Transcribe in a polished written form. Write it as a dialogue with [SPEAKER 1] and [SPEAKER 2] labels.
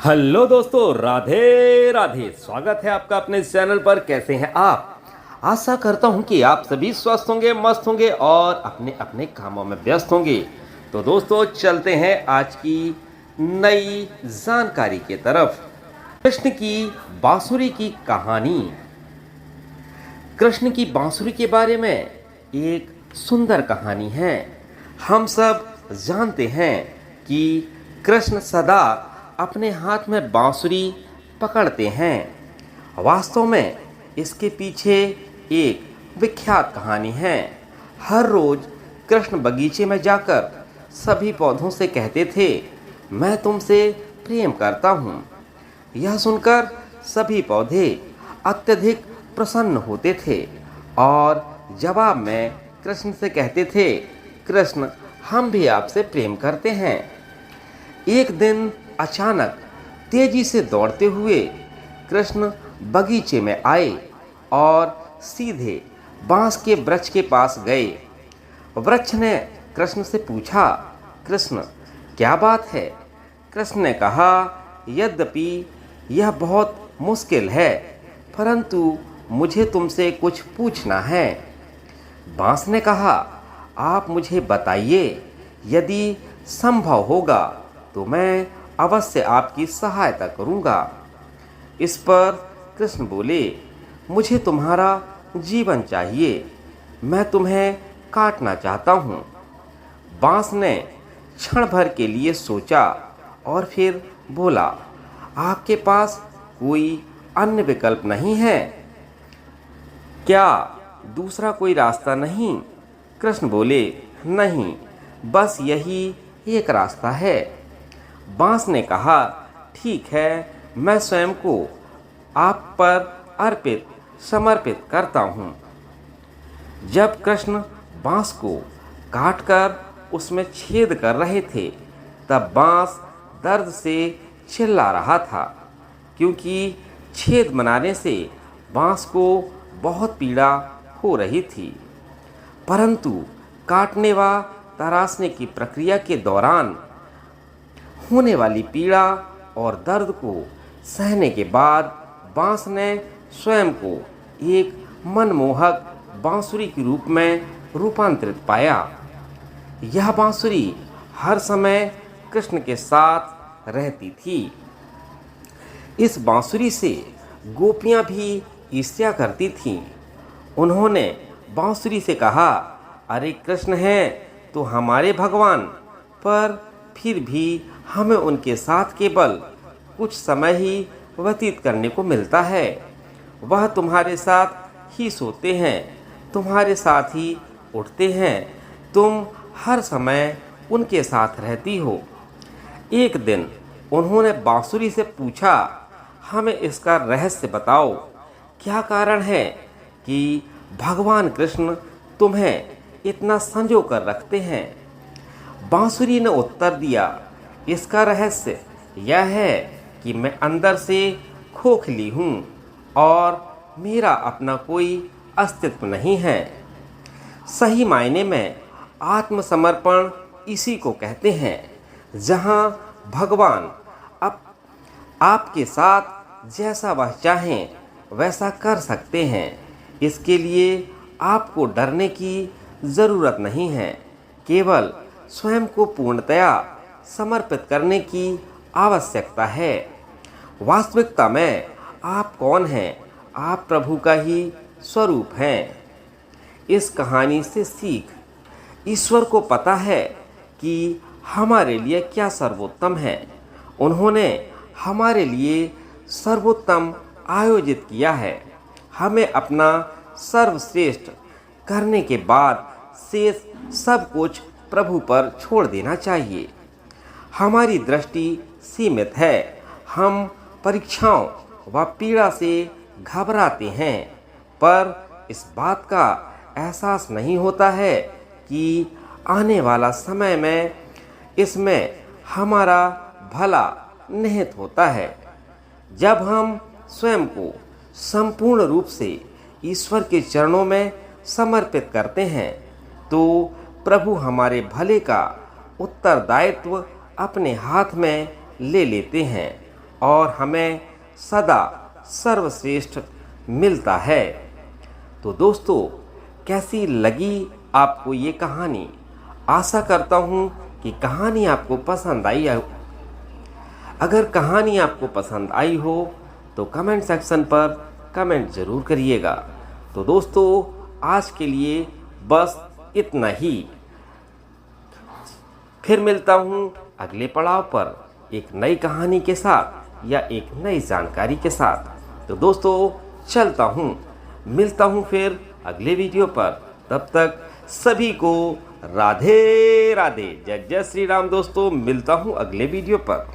[SPEAKER 1] Hello दोस्तों, राधे राधे। स्वागत है आपका अपने इस चैनल पर। कैसे हैं आप? आशा करता हूं कि आप सभी स्वस्थ होंगे, मस्त होंगे और अपने अपने कामों में व्यस्त होंगे। तो दोस्तों, चलते हैं आज की नई जानकारी के तरफ। कृष्ण की बांसुरी की कहानी। कृष्ण की बांसुरी के बारे में एक सुंदर कहानी है। हम सब जानते हैं कि कृष्ण सदा अपने हाथ में बांसुरी पकड़ते हैं। वास्तव में इसके पीछे एक विख्यात कहानी है। हर रोज कृष्ण बगीचे में जाकर सभी पौधों से कहते थे, मैं तुमसे प्रेम करता हूँ। यह सुनकर सभी पौधे अत्यधिक प्रसन्न होते थे और जवाब में कृष्ण से कहते थे, कृष्ण, हम भी आपसे प्रेम करते हैं। एक दिन अचानक तेजी से दौड़ते हुए कृष्ण बगीचे में आए और सीधे बांस के वृक्ष के पास गए। वृक्ष ने कृष्ण से पूछा, कृष्ण, क्या बात है? कृष्ण ने कहा, यद्यपि यह बहुत मुश्किल है, परंतु मुझे तुमसे कुछ पूछना है। बांस ने कहा, आप मुझे बताइए, यदि संभव होगा तो मैं अवश्य आपकी सहायता करूंगा। इस पर कृष्ण बोले, मुझे तुम्हारा जीवन चाहिए, मैं तुम्हें काटना चाहता हूँ। बांस ने क्षण भर के लिए सोचा और फिर बोला, आपके पास कोई अन्य विकल्प नहीं है क्या? दूसरा कोई रास्ता नहीं? कृष्ण बोले, नहीं, बस यही एक रास्ता है। बांस ने कहा, ठीक है, मैं स्वयं को आप पर समर्पित करता हूँ। जब कृष्ण बांस को काटकर उसमें छेद कर रहे थे, तब बांस दर्द से चिल्ला रहा था, क्योंकि छेद बनाने से बांस को बहुत पीड़ा हो रही थी। परंतु काटने व तराशने की प्रक्रिया के दौरान होने वाली पीड़ा और दर्द को सहने के बाद बांस ने स्वयं को एक मनमोहक बांसुरी के रूप में रूपांतरित पाया। यह बांसुरी हर समय कृष्ण के साथ रहती थी। इस बांसुरी से गोपियां भी ईर्ष्या करती थीं। उन्होंने बांसुरी से कहा, अरे कृष्ण हैं तो हमारे भगवान, पर फिर भी हमें उनके साथ केवल कुछ समय ही व्यतीत करने को मिलता है। वह तुम्हारे साथ ही सोते हैं, तुम्हारे साथ ही उठते हैं, तुम हर समय उनके साथ रहती हो। एक दिन उन्होंने बांसुरी से पूछा, हमें इसका रहस्य बताओ, क्या कारण है कि भगवान कृष्ण तुम्हें इतना संजो कर रखते हैं? बांसुरी ने उत्तर दिया, इसका रहस्य यह है कि मैं अंदर से खोखली हूँ और मेरा अपना कोई अस्तित्व नहीं है। सही मायने में आत्मसमर्पण इसी को कहते हैं, जहाँ भगवान आपके साथ जैसा वह चाहें वैसा कर सकते हैं। इसके लिए आपको डरने की ज़रूरत नहीं है, केवल स्वयं को पूर्णतया समर्पित करने की आवश्यकता है। वास्तविकता में आप कौन हैं? आप प्रभु का ही स्वरूप हैं। इस कहानी से सीख, ईश्वर को पता है कि हमारे लिए क्या सर्वोत्तम है। उन्होंने हमारे लिए सर्वोत्तम आयोजित किया है। हमें अपना सर्वश्रेष्ठ करने के बाद शेष सब कुछ प्रभु पर छोड़ देना चाहिए। हमारी दृष्टि सीमित है, हम परीक्षाओं व पीड़ा से घबराते हैं, पर इस बात का एहसास नहीं होता है कि आने वाला समय में इसमें हमारा भला निहित होता है। जब हम स्वयं को संपूर्ण रूप से ईश्वर के चरणों में समर्पित करते हैं, तो प्रभु हमारे भले का उत्तरदायित्व अपने हाथ में ले लेते हैं और हमें सदा सर्वश्रेष्ठ मिलता है। तो दोस्तों, कैसी लगी आपको ये कहानी? आशा करता हूँ कि कहानी आपको पसंद आई हो। अगर कहानी आपको पसंद आई हो तो कमेंट सेक्शन पर कमेंट ज़रूर करिएगा। तो दोस्तों, आज के लिए बस इतना ही। फिर मिलता हूँ अगले पड़ाव पर एक नई कहानी के साथ या एक नई जानकारी के साथ। तो दोस्तों, चलता हूँ, मिलता हूँ फिर अगले वीडियो पर। तब तक सभी को राधे राधे, जय जय श्री राम। दोस्तों, मिलता हूँ अगले वीडियो पर।